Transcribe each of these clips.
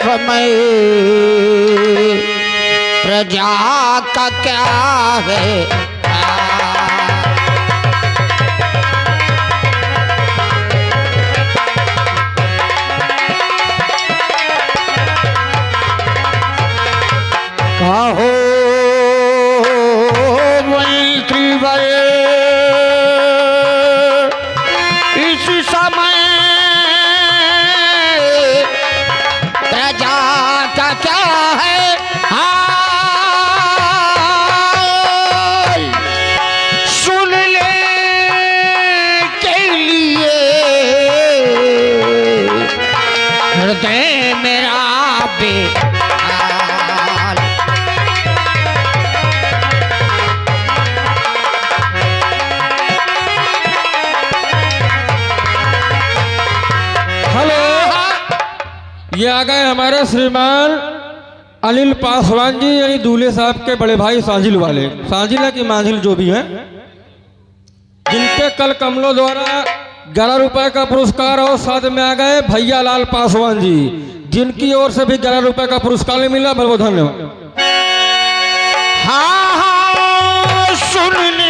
समय प्रजा का क्या है। कहो मंत्रीवर इस समय प्रजा का क्या है हाल। सुनने के लिए हृदय मेरा ये आ गए हमारे श्रीमान अनिल पासवान जी, यानी दूल्हे साहब के बड़े भाई सांझिल वाले, सांझिल की मांझिल जो भी हैं, जिनके कल कमलों द्वारा 11 रुपए का पुरस्कार और साथ में आ गए भैया लाल पासवान जी, जिनकी ओर से भी 11 रुपए का पुरस्कार मिला। बहुत बहुत धन्यवाद। हाँ सुनने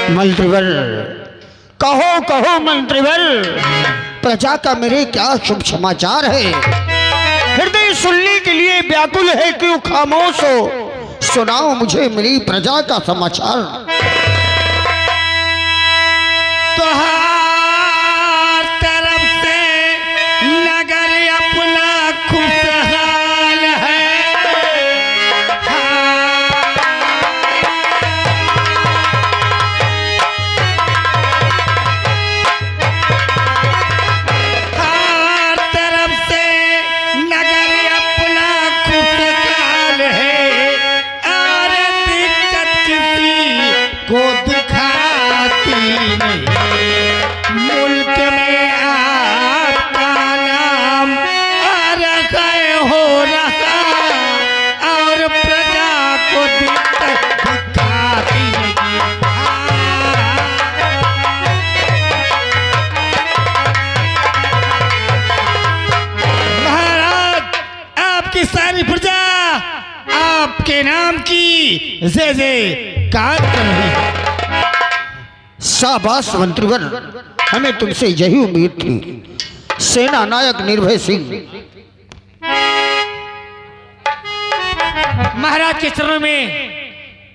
मंत्रीवर, कहो कहो मंत्रीवर, प्रजा का मेरे क्या शुभ समाचार है। हृदय सुनने के लिए व्याकुल है, क्यों खामोश हो। सुनाओ मुझे मेरी प्रजा का समाचार। तोहार तरफ से नगर अपना खुशहाल है। हर तरफ से नगर अपना खुशहाल है। और दिक्कत किसी को दिखाती नहीं। मुल्क में आपका नाम और हो रहा और प्रजा को दिक्कत दिखाती नहीं। महाराज, आपकी सारी प्रजा आपके नाम की जय जयकार कर रही है। शाबाश मंत्रीवर, हमें तुमसे यही उम्मीद थी। सेना नायक निर्भय सिंह, महाराज के चरणों में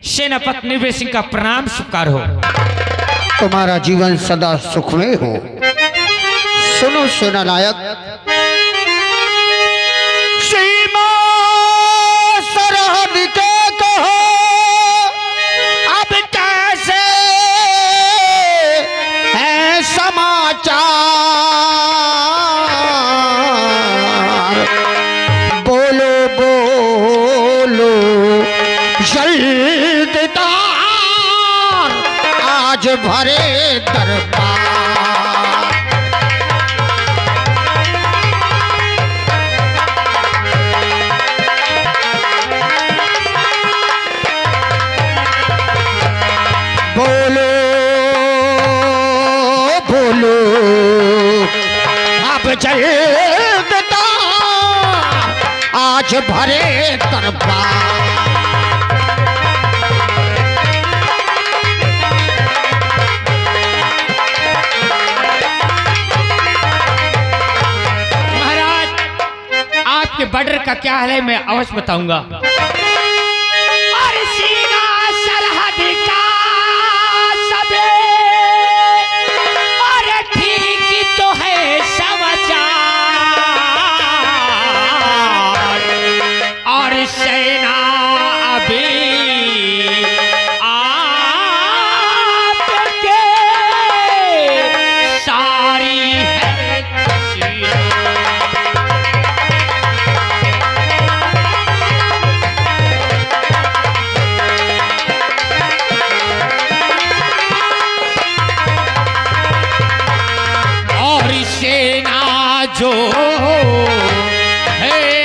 सेनापति निर्भय सिंह का प्रणाम स्वीकार हो। तुम्हारा जीवन सदा सुखमय हो। सुनो सेना नायक, सीमा सरहद के कहो अब कैसे है समाचार। बोलो बोलो जल्ददार, आज भरे दरबार। बोलो बोलो अब जल्ददार, आज भरे दरबार। महाराज, आपके बॉर्डर का क्या हाल है मैं अवश्य बताऊंगा। और सीमा सरहद का सबे और ठीक तो है समाचार। जो है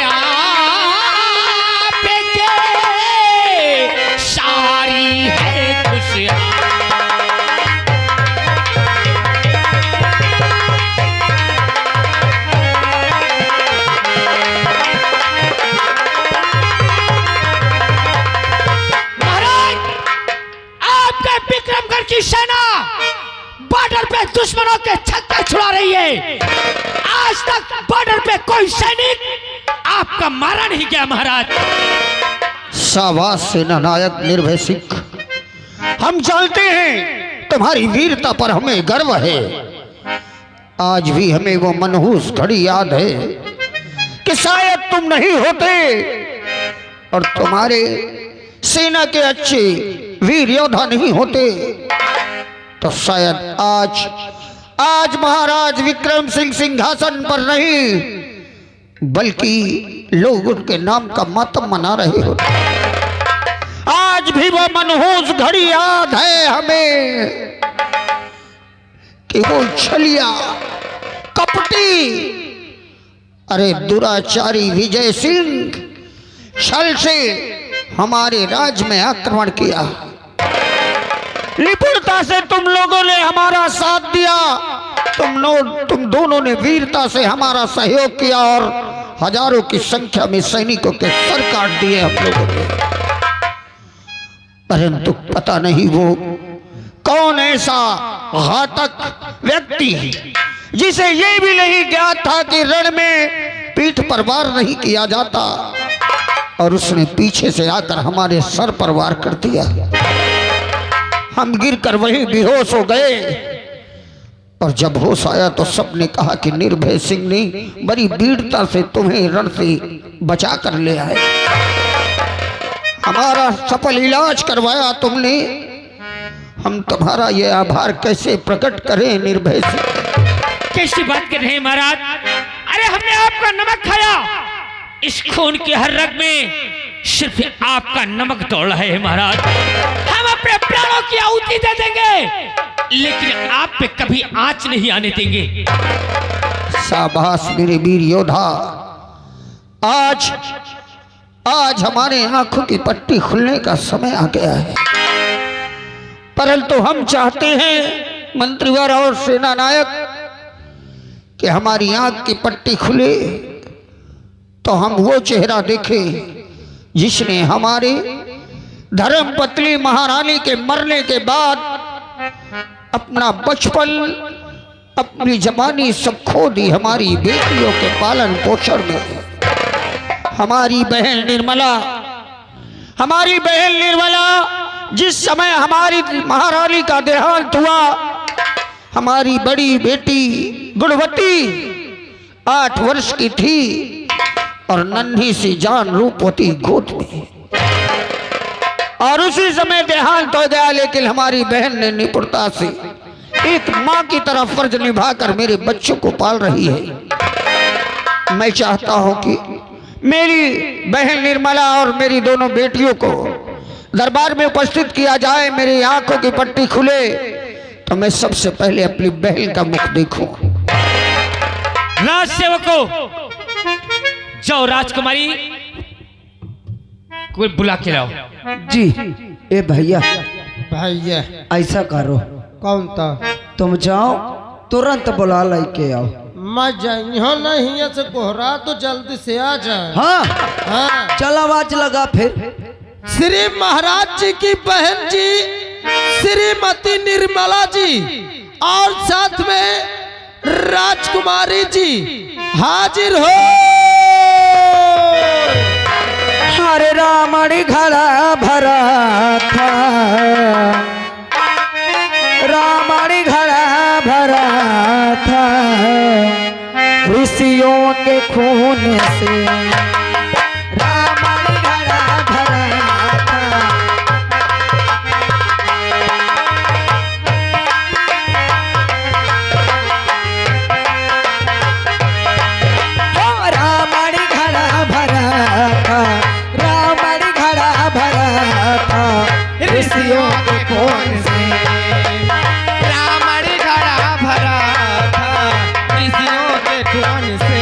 आपके सारी है खुशियाँ। विक्रमगढ़ की सेना बॉर्डर पे दुश्मनों के छक्के छुड़ा रही है। आज तक बॉर्डर पे कोई सैनिक आपका मारा नहीं गया महाराज। शाबाश सेना नायक निर्भय सिंह, हम जानते हैं तुम्हारी वीरता पर हमें गर्व है। आज भी हमें वो मनहूस घड़ी याद है कि शायद तुम नहीं होते और तुम्हारे सेना के अच्छे वीर योद्धा नहीं होते तो शायद आज महाराज विक्रम सिंह सिंहासन पर नहीं बल्कि लोग उनके नाम का मातम मना रहे होते। आज भी वो मनहूस घड़ी याद है हमें कि वो छलिया कपटी अरे दुराचारी विजय सिंह छल से हमारे राज्य में आक्रमण किया। निपुणता से तुम लोगों ने हमारा साथ दिया, तुम दोनों ने वीरता से हमारा सहयोग किया और हजारों की संख्या में सैनिकों के सर काट दिए हम लोगों ने। परंतु पता नहीं वो कौन ऐसा घातक व्यक्ति जिसे ये भी नहीं ज्ञात था कि रण में पीठ पर वार नहीं किया जाता और उसने पीछे से आकर हमारे सर पर वार कर दिया। हम गिरकर वहीं बेहोश हो गए और जब होश आया तो सबने कहा कि निर्भय सिंह ने बड़ी वीरता से तुम्हें रण से बचा कर ले आए, हमारा सफल इलाज करवाया तुमने। हम तुम्हारा ये आभार कैसे प्रकट करें निर्भय सिंह? कैसी बात कर रहे हैं महाराज? अरे हमने आपका नमक खाया, इस खून के हर रग में सिर्फ आपका नमक दौड़ रहा है महाराज। हम अपने प्राणों की आहुति दे देंगे लेकिन आप पे कभी आंच नहीं आने देंगे। शाबाश मेरे वीर योद्धा, आज हमारे आंखों की पट्टी खुलने का समय आ गया है। परंतु हम चाहते हैं मंत्रीवर और सेना नायक कि हमारी आंख की पट्टी खुले तो हम वो चेहरा देखें जिसने हमारे धर्मपत्नी महारानी के मरने के बाद अपना बचपन अपनी जवानी सब खो दी हमारी बेटियों के पालन पोषण में। हमारी बहन निर्मला जिस समय हमारी महारानी का देहांत हुआ, हमारी बड़ी बेटी गुणवती 8 वर्ष की थी और नन्ही सी जान रूपवती गोद में, और उसी समय देहांत हो गया। लेकिन हमारी बहन ने निपुणता से एक मां की तरह फर्ज निभाकर मेरे बच्चों को पाल रही है। मैं चाहता हूं कि मेरी बहन निर्मला और मेरी दोनों बेटियों को दरबार में उपस्थित किया जाए। मेरी आंखों की पट्टी खुले तो मैं सबसे पहले अपनी बहन का मुख देखूं। राज सेवकों, जाओ राजकुमारी कोई बुला के लाओ। जी ए भैया भैया ऐसा करो, कौन था? तुम जाओ तुरंत बुला लेके आओ। मैं जाइयो नहीं से कोहरा तो जल्दी से आ जाए। हाँ हाँ। चल आवाज लगा फिर। श्री महाराज जी की बहन जी श्रीमती निर्मला जी और साथ में राजकुमारी जी हाजिर हो। हरे रामण घड़ा भरा था, रामण घड़ा भरा था ऋषियों के खून से। रामण घड़ा भरा था, रामण घड़ा भरा था, रामण घड़ा भरा था ऋषियों के खून से। रामण घड़ा भरा था ऋषियों के खून से।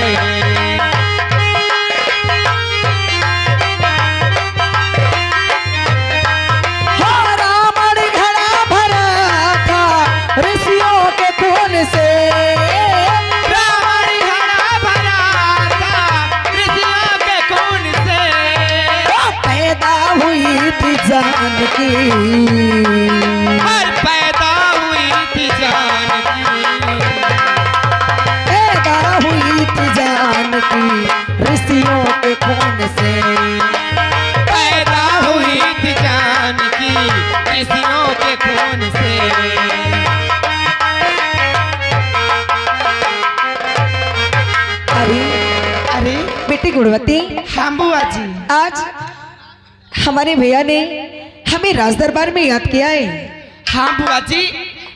हर पैदा हुई थी जानकी ऋषियों के खून से, पैदा हुई थी जानकी ऋषियों के खून से। अरे बेटी गुणवती, हाँ बुआ जी, आज हमारे भैया ने हमें राज दरबार में याद किया है। हाँ बुआ जी,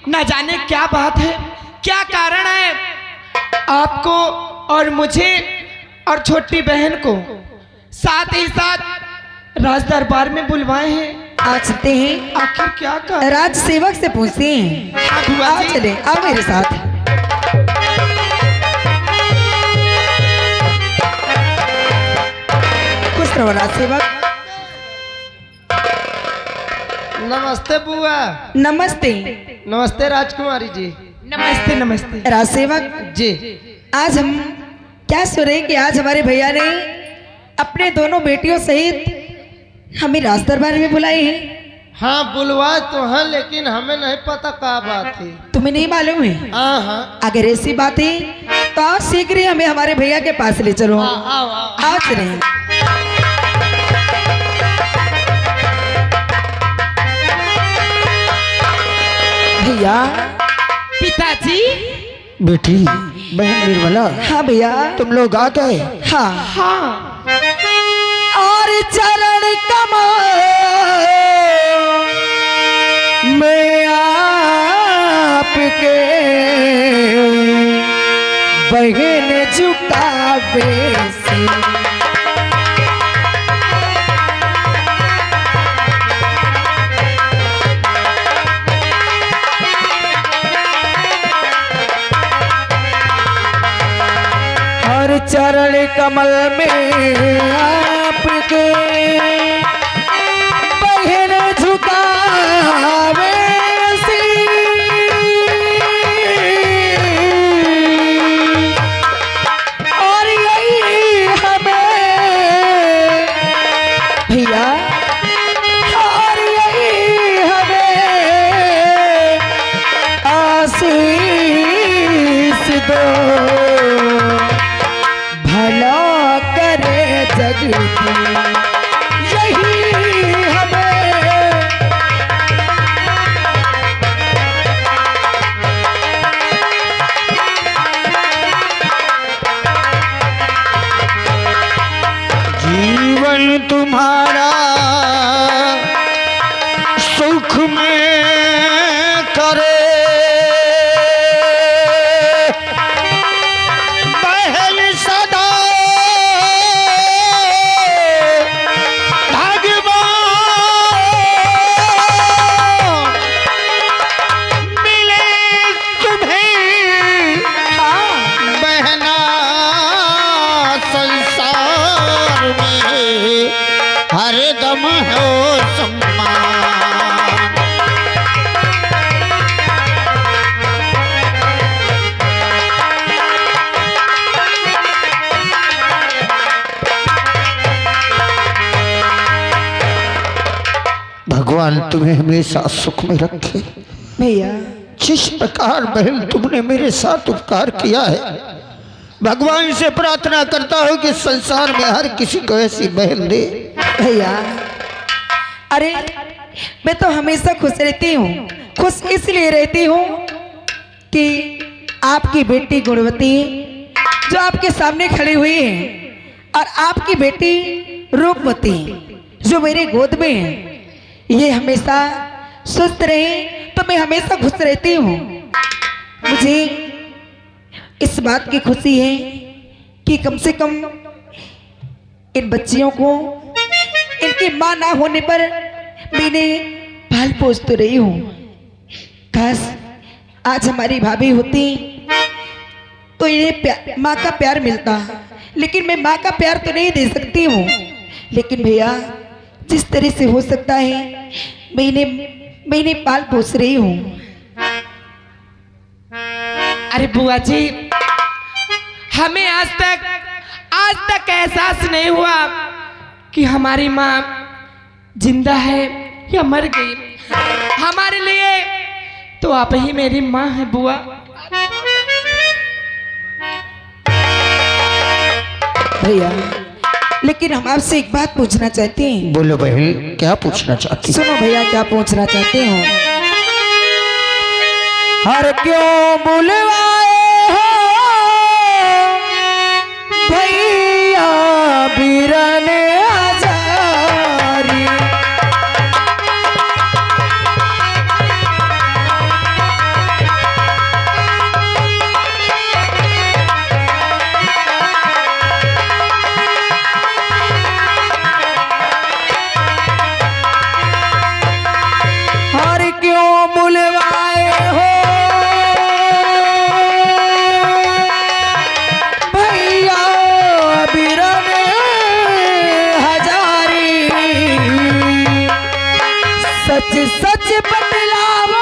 न जाने क्या बात है, क्या कारण है, आपको और मुझे और छोटी बहन को साथ ही साथ राज दरबार में बुलवाए हैं। आज चलते हैं, आखिर क्या कर राज सेवक से पूछते हैं। हाँ बुआ आओ जी। चले, आओ मेरे साथ। खुश रहो राज सेवक। नमस्ते बुआ। नमस्ते नमस्ते राजकुमारी जी। नमस्ते नमस्ते राज सेवक जी आज हम क्या सुने कि आज हमारे भैया ने अपने दोनों बेटियों सहित हमें राज दरबार में बुलाए हैं। हाँ बुलवाए तो हैं, लेकिन हमें नहीं पता क्या बात थी। तुम्हें नहीं मालूम है? हाँ हाँ अगर ऐसी बात है तो आज शीघ्र ही हमें हमारे भैया के पास ले चलो। आओ आओ आओ। आज चले। भैया, पिताजी। बेटी बहन निर्मला, हाँ भैया, तुम लोग आ गए। हाँ हाँ और चरण कमल में आपके बहन झुकावे से, हर चरण कमल में आपके बहन झुकावे सी, और यही हमें भैया, और यही हमें आशीष दो, भला करे जग की यही हमें। जीवन तुम्हारा सुख में करे बहन सदा भगवान मिले तुम्हें बहना संसार में हर दम हो सम्मान। भगवान तुम्हें हमेशा सुख में रखे। भैया, जिस प्रकार बहन तुमने मेरे साथ उपकार किया है, भगवान से प्रार्थना करता हूँ कि संसार में हर किसी को ऐसी बहन दे। भैया, अरे मैं तो हमेशा खुश रहती हूँ। खुश इसलिए रहती हूँ कि आपकी बेटी गुणवती जो आपके सामने खड़ी हुई है, और आपकी बेटी रूपवती जो मेरे गोद में है, ये हमेशा स्वस्थ रहे तो मैं हमेशा खुश रहती हूँ। मुझे इस बात की खुशी है कि कम से कम इन बच्चियों को इनकी मां ना होने पर मैंने पाल पोस तो रही हूँ। काश आज हमारी भाभी होती तो इन्हें माँ का प्यार मिलता, लेकिन मैं माँ का प्यार तो नहीं दे सकती हूँ। लेकिन भैया, जिस तरह से हो सकता है मैंने पाल पोस रही हूँ। अरे बुआ जी, हमें आज तक एहसास नहीं हुआ कि हमारी माँ जिंदा है या मर गई, हमारे लिए तो आप ही मेरी माँ है बुआ। भैया लेकिन हम आपसे एक बात पूछना चाहते हैं। बोलो बहन, क्या पूछना चाहती? सुनो भैया, क्या पूछना चाहते हो? हर क्यों बुलवाए हो भैया बीरन हजारी? हर क्यों बुलवाए हो भैया बीरन हजारी? सच सच बतलाओ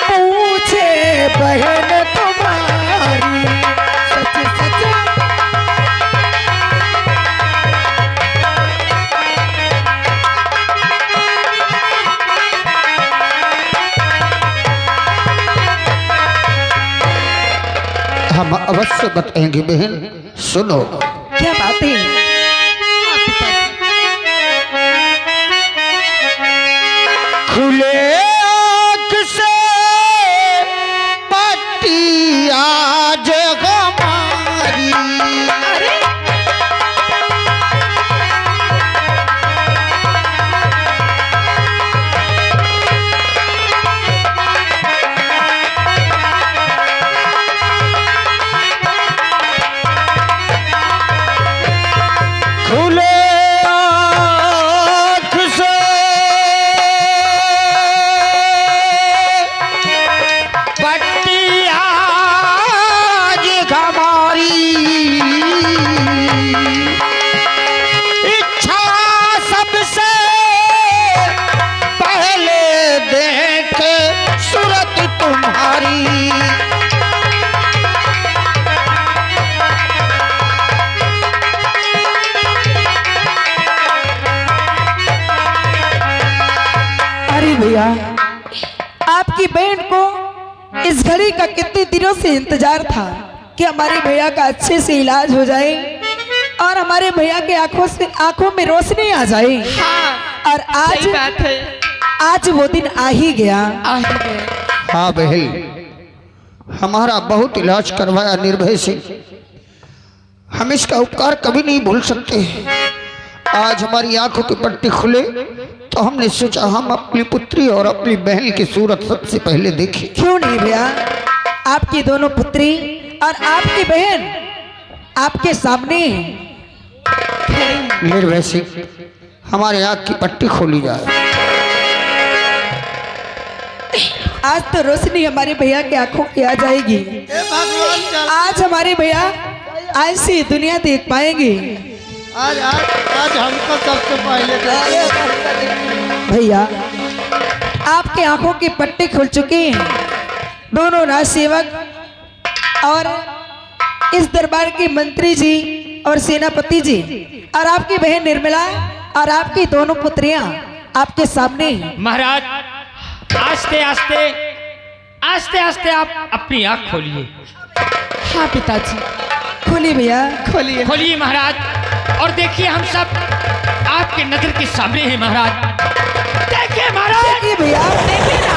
पूछे बहन तुम्हारी। सच सच हम अवश्य बताएंगे बहन, सुनो। क्या बात है? खुले आँख से पट्टी आज हमारी, खुले आँख से पट्टी आज हमारी, इच्छा सबसे पहले देखे सूरत तुम्हारी। अरे भैया, आपकी बहन को इस घड़ी का कितने दिनों से इंतजार था कि हमारे भैया का अच्छे से इलाज हो जाए और हमारे भैया के आंखों में रोशनी आ जाए। हाँ और आज सही बात है, आज वो दिन आ ही गया। आ ही गए। हाँ बहन, हमारा बहुत इलाज करवाया निर्भय से, हम इसका उपकार कभी नहीं भूल सकते। आज हमारी आंखों की पट्टी खुले तो हमने सोचा हम अपनी पुत्री और अपनी बहन की सूरत सबसे पहले देखें। क्यों नहीं भैया, आपकी दोनों पुत्री और आपकी बहन आपके सामने निर्भय से हमारे आंख की पट्टी खोली जाए। आज तो रोशनी हमारे भैया के आंखों की आ जाएगी। ए भगवान चल, आज हमारे भैया आज से दुनिया देख पाएंगे। आज आज आज हमको सबसे पहले भैया आपके आंखों के पट्टे खुल चुके हैं। दोनों राज सेवक और इस दरबार के मंत्री जी और सेनापति जी और आपकी बहन निर्मला और आपकी दोनों पुत्रियां आपके सामने हैं। महाराज आस्ते आस्ते आस्ते आस्ते आप अपनी आंख खोलिए। हाँ पिताजी, खोलिए भैया, खोलिए। खोलिए महाराज, और देखिए हम सब आपके नजर के सामने हैं महाराज। देखिए महाराज, देखिए भैया, देखिए ना,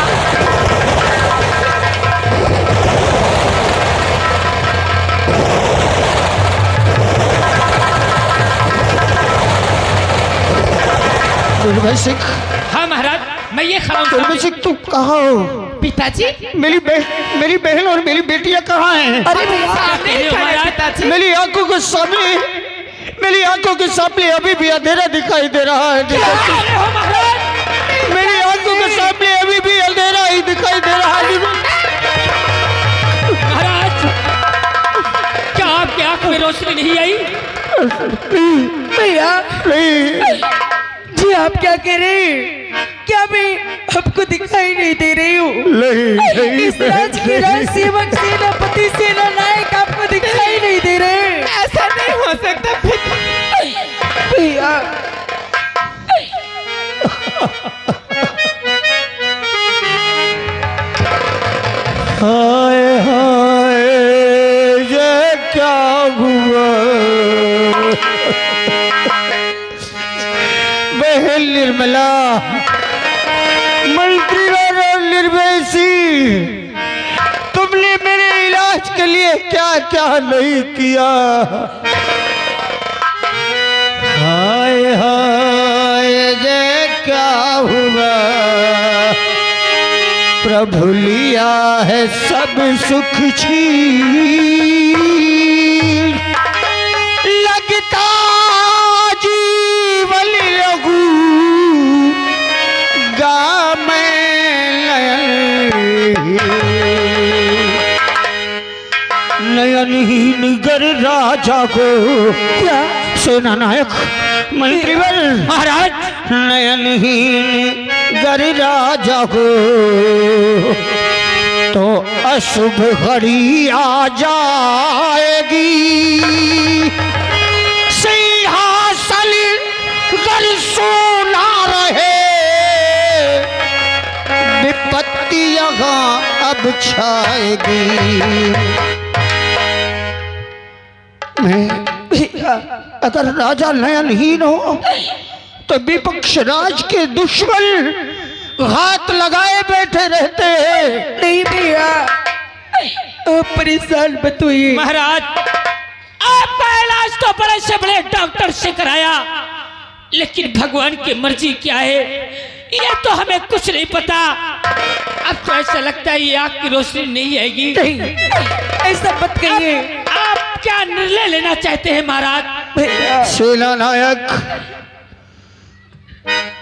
निर्भय सिंह, हाँ महाराज, मैं ये खड़ा हूँ निर्भय सामने। सिंह तू कहाँ हो? पिताजी मेरी बहन और मेरी बेटियां कहाँ हैं? अरे भैया सामने ही खड़े हैं पिताजी। मेरी आंखों के सामने अभी भी अंधेरा दिखाई दे रहा है। अरे हो महाराज, मेरी आंखों के सामने अभी भी अंधेरा ही दिखाई दे रहा है। महाराज क्या आपकी आंख में रोशनी नहीं आई? भैया नहीं, जी आप क्या कह रहे हैं? क्या मैं आपको दिखाई नहीं दे रही हूँ? नहीं, इस राज के राज सेवक सेनापति सेना नायक आपको दिखाई नहीं दे रहे? ऐसा नहीं हो सकता भैया हाय हाय ये क्या हुआ। बहन निर्मला, मंत्री राजा निर्वैसी, तुमने मेरे इलाज के लिए क्या क्या नहीं किया। हाय हाय ये क्या हुआ। प्रभु लिया है सब सुख छीन, लगता जीवन लघु गा नयनहीन गर राजा को। क्या सेना नायक मंत्रीवर महाराज, नयनहीन गर राजा को तो अशुभ घड़ी आ जाएगी। सिंहासन गर सोना रहे, विपत्ति यहाँ अब छाएगी। मैं अगर राजा नयनहीन हो तो विपक्ष राज के दुश्मन हाथ लगाए बैठे रहते हैं। नहीं भैया, आप परेशान मत होइए। महाराज, आपका इलाज तो बड़े से बड़े डॉक्टर से कराया, लेकिन भगवान की मर्जी क्या है ये तो हमें कुछ नहीं पता। अब तो ऐसा लगता है ये आग की रोशनी नहीं आएगी। नहीं, ऐसा मत कहिए। आप क्या निर्णय लेना चाहते हैं महाराज? भैया, सेना नायक,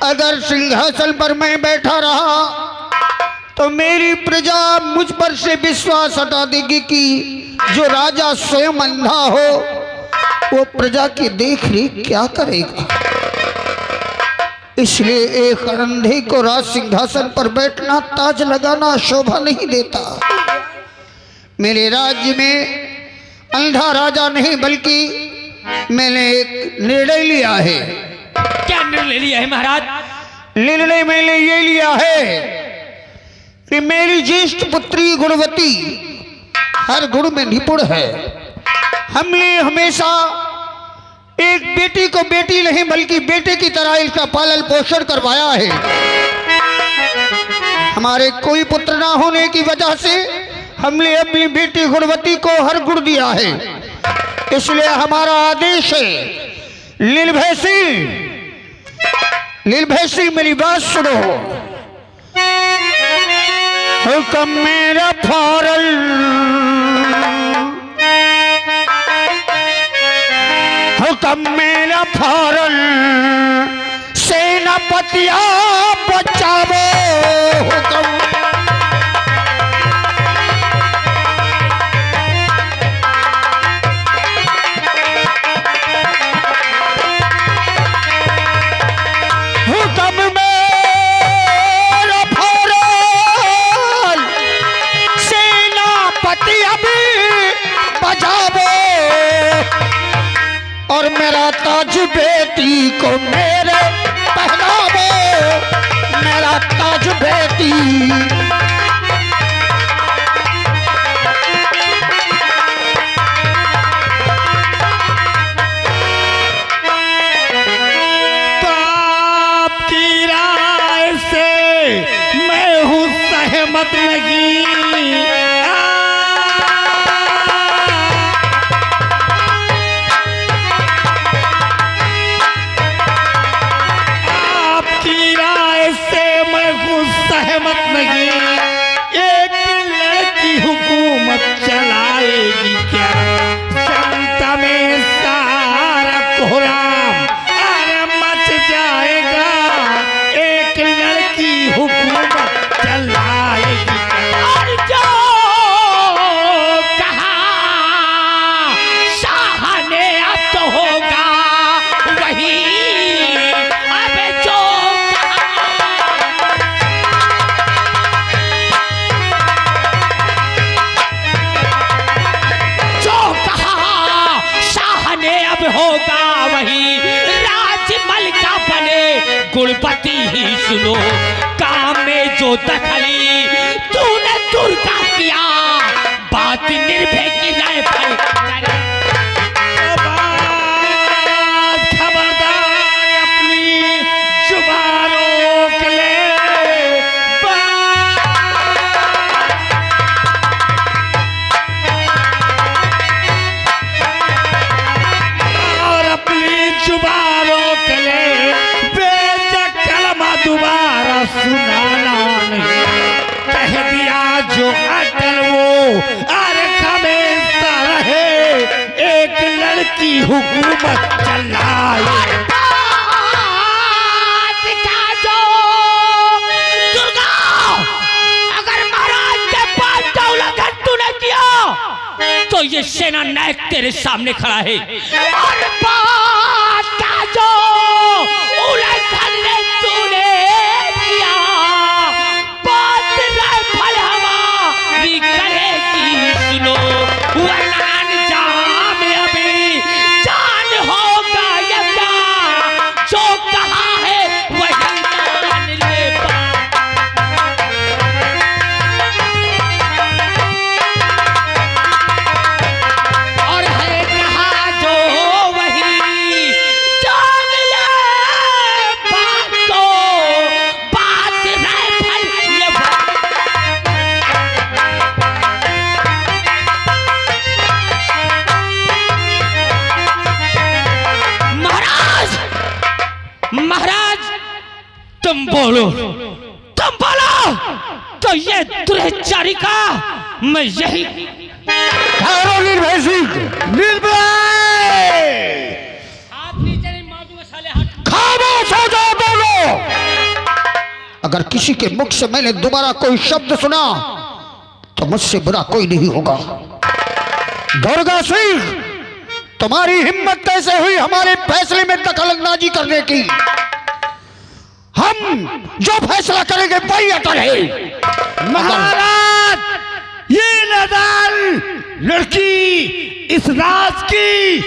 अगर सिंहासन पर मैं बैठा रहा तो मेरी प्रजा मुझ पर से विश्वास हटा देगी कि जो राजा स्वयं अंधा हो वो प्रजा की देख रेख क्या करेगा। इसलिए एक अंधे को राज सिंहासन पर बैठना, ताज लगाना शोभा नहीं देता। मेरे राज्य में अंधा राजा नहीं, बल्कि मैंने एक निर्णय लिया है। क्या निर्णय लिया है महाराज? निर्णय मैंने ये लिया है कि मेरी ज्येष्ठ पुत्री गुणवती हर गुण में निपुण है। हमने हमेशा एक बेटी को बेटी नहीं बल्कि बेटे की तरह इसका पालन पोषण करवाया है। हमारे कोई पुत्र ना होने की वजह से हमने अपनी बेटी गुणवती को हर गुण दिया है। इसलिए हमारा आदेश है, निर्भय सिंह मेरी बात सुनो। हुक्म मेरा फौरन, हुक्म मेरा फौरन, सेनापतिया बचावो। हुक्म और मेरा ताज बेटी को मेरे पहनावो, मेरा ताज बेटी। बाप की राय से मैं हूँ सहमत नहीं। एक लड़की हुकूमत चलाएगी क्या? जनता में सारा कोहराम अरे मच जाएगा। एक लड़की हुकूमत चलाएगी और जो कहा शाह ने अब तो होगा वही। अबे जो होगा वही, राजमल का बने गुणपति ही सुनो। काम में जो दखली तूने दुर्गा किया बात निर्भय की राय पर खबरदार अपनी जुबान रोक ले और अपनी जुबान रोक ले बेशक कलमा दोबारा सुनाना नहीं कह दिया जो अटल वो हमेशा रहे एक लड़की हुकूमत चलाए दुर्गा अगर महाराज के पास का उल्लंघन तूने किया तो ये सेना नायक तेरे सामने खड़ा है और बात का जो उल्लंघन तूने किया बात राइफल हमारी करेगी सुनो वरना अंजाम अभी जान होगा या क्या जो कहा है वही मान ले और है कहा जो वही जान ले बात को बात राइफल ये महाराज महाराज तुम बोलो तो ये दुर्चारी का मैं यही ठहरो निर्भय सिंह, निर्भय खामोश हो जाओ बोलो। अगर किसी के मुख से मैंने दोबारा कोई शब्द सुना तो मुझसे बुरा कोई नहीं होगा। दुर्गा सिंह, तुम्हारी हिम्मत कैसे हुई हमारे फैसले में दखलंदाजी करने की? हम जो फैसला करेंगे वही अटल है। महाराज ये नादान लड़की इस राज की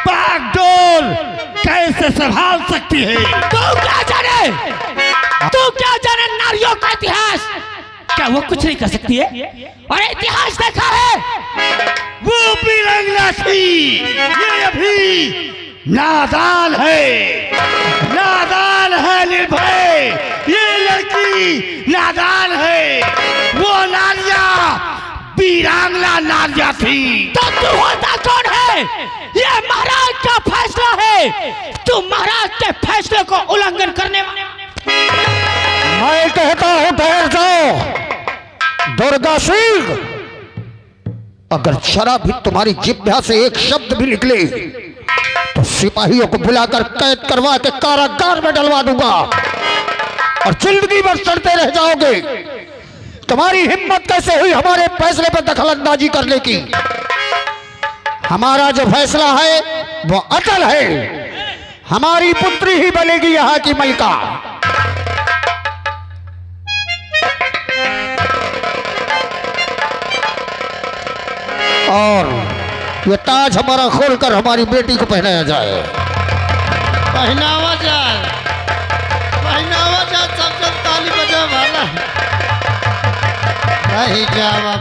बागडोर कैसे संभाल सकती है? तू क्या जाने नारियों का इतिहास? क्या वो कुछ नहीं कर सकती है? और इतिहास देखा है वो भी रंगना थी, ये अभी नादान है निर्भय, ये लड़की नादान है। वो नारिया वीरांगना नारिया थी। तो तू होता कौन है? ये महाराज का फैसला है, तू महाराज के फैसले को उल्लंघन करने वाला। मैं कहता हूं ठहर जाओ। दुर्गा सिंह, अगर जरा भी तुम्हारी जिह्वा से एक शब्द भी निकले तो सिपाहियों को बुलाकर कैद करवा के कारागार में डलवा दूंगा और जिंदगी भर सड़ते रह जाओगे। तुम्हारी हिम्मत कैसे हुई हमारे फैसले पर दखलंदाजी करने की? हमारा जो फैसला है वो अटल है। हमारी पुत्री ही बनेगी यहाँ की मलिका। और ये ताज हमारा खोलकर हमारी बेटी को पहनाया जाए। पहनावा जाए, सब जब ताली बजा वाला है। रही जावा